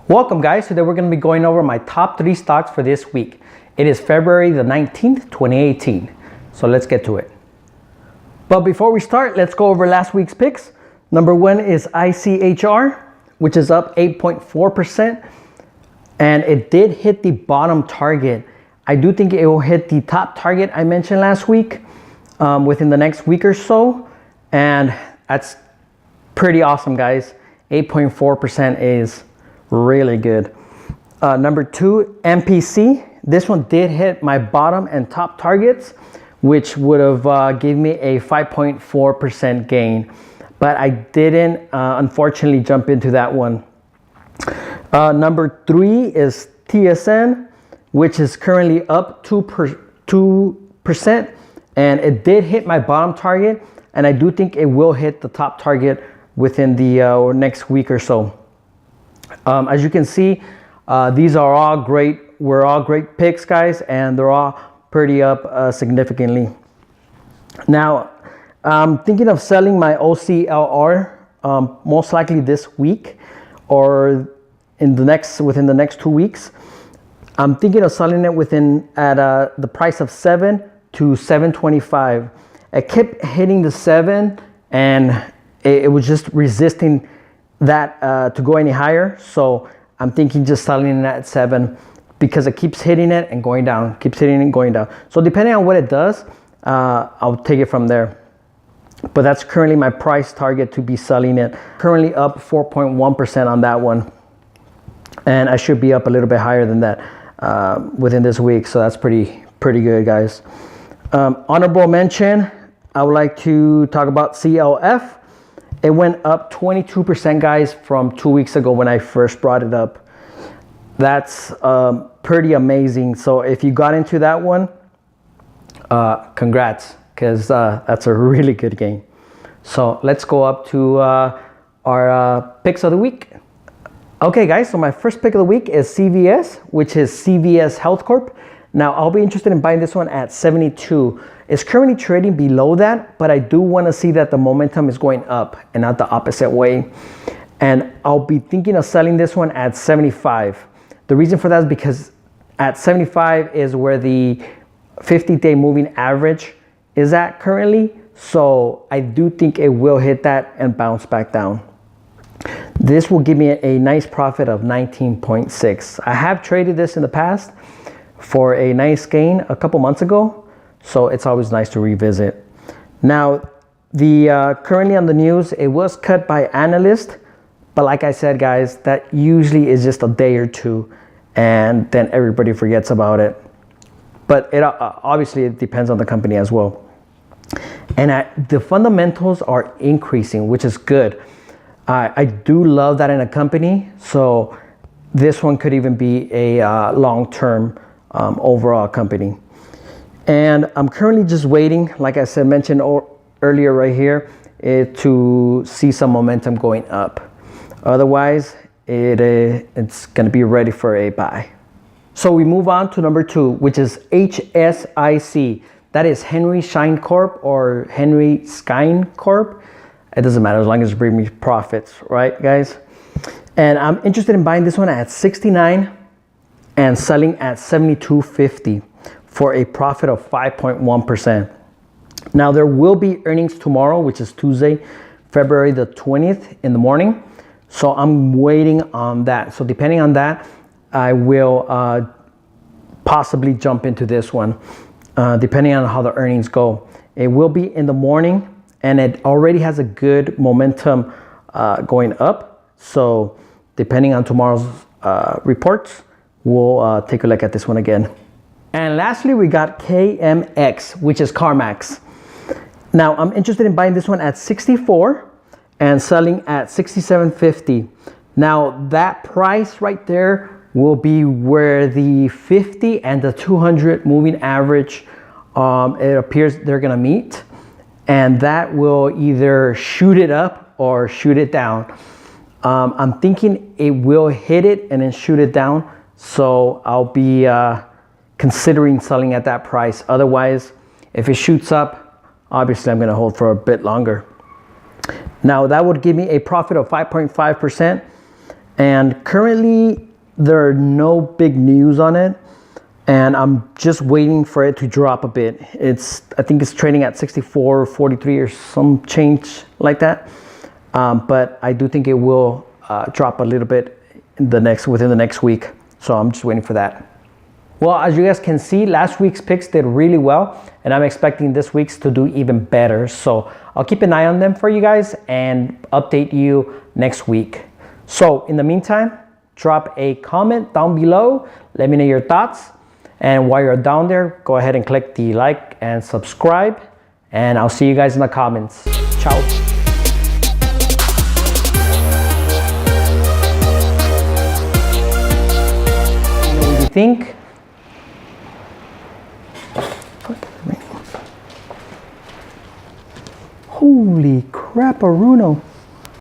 Welcome guys, today we're going to be going over my top 3 stocks for this week. It is February the 19th, 2018. So let's get to it. But before we start, let's go over last week's picks. Number 1 is ICHR, which is up 8.4%. And it did hit the bottom target. I do think it will hit the top target I mentioned last week within the next week or so. And that's pretty awesome, guys. 8.4% is really good. Number 2, MPC. This one did hit my bottom and top targets, which would have given me a 5.4% gain. But I didn't, unfortunately, jump into that one. Number 3 is TSN, which is currently up 2%. And it did hit my bottom target. And I do think it will hit the top target within the next week or so. As you can see, these are all great. We're all great picks, guys, and they're all pretty up significantly. Now, I'm thinking of selling my OCLR most likely this week or within the next 2 weeks. I'm thinking of selling it at the price of $7 to $7.25. It kept hitting the 7, and it was just resisting that to go any higher. So I'm thinking just selling it at 7 because it keeps hitting it and going down, keeps hitting it and going down. So depending on what it does, I'll take it from there. But that's currently my price target to be selling it. Currently up 4.1% on that one. And I should be up a little bit higher than that within this week. So that's pretty good, guys. Honorable mention, I would like to talk about CLF. It went up 22%, guys, from 2 weeks ago when I first brought it up. That's pretty amazing. So if you got into that one, congrats, because that's a really good game. So let's go up to our picks of the week. Okay, guys, so my first pick of the week is CVS, which is CVS Health Corp. Now, I'll be interested in buying this one at 72. It's currently trading below that, but I do want to see that the momentum is going up and not the opposite way. And I'll be thinking of selling this one at 75. The reason for that is because at 75 is where the 50-day moving average is at currently. So I do think it will hit that and bounce back down. This will give me a nice profit of 19.6. I have traded this in the past for a nice gain a couple months ago, so it's always nice to revisit. Now, the currently on the news, it was cut by analyst, but like I said, guys, that usually is just a day or two, and then everybody forgets about it. But it obviously it depends on the company as well. And the fundamentals are increasing, which is good. I do love that in a company, so this one could even be a long-term overall company. And I'm currently just waiting, like I said, mentioned earlier right here, to see some momentum going up. Otherwise, it's going to be ready for a buy. So we move on to number 2, which is HSIC. That is Henry Schein Corp or Henry Schein Corp. It doesn't matter as long as it brings me profits, right, guys? And I'm interested in buying this one at 69 and selling at 72.50 for a profit of 5.1%. Now, there will be earnings tomorrow, which is Tuesday, February the 20th in the morning. So I'm waiting on that. So depending on that, I will possibly jump into this one, depending on how the earnings go. It will be in the morning, and it already has a good momentum going up. So depending on tomorrow's reports, we'll take a look at this one again. And lastly, we got KMX, which is CarMax. Now, I'm interested in buying this one at 64 and selling at 67.50. Now, that price right there will be where the 50 and the 200 moving average, it appears they're gonna meet. And that will either shoot it up or shoot it down. I'm thinking it will hit it and then shoot it down. So I'll be considering selling at that price. Otherwise, if it shoots up, obviously I'm gonna hold for a bit longer. Now that would give me a profit of 5.5%. And currently there are no big news on it, and I'm just waiting for it to drop a bit. I think it's trading at 64.43 or some change like that. But I do think it will drop a little bit within the next week. So I'm just waiting for that. Well, as you guys can see, last week's picks did really well, and I'm expecting this week's to do even better. So I'll keep an eye on them for you guys and update you next week. So in the meantime, drop a comment down below. Let me know your thoughts. And while you're down there, go ahead and click the like and subscribe. And I'll see you guys in the comments. Ciao. What do you think? Holy crap, Aruno.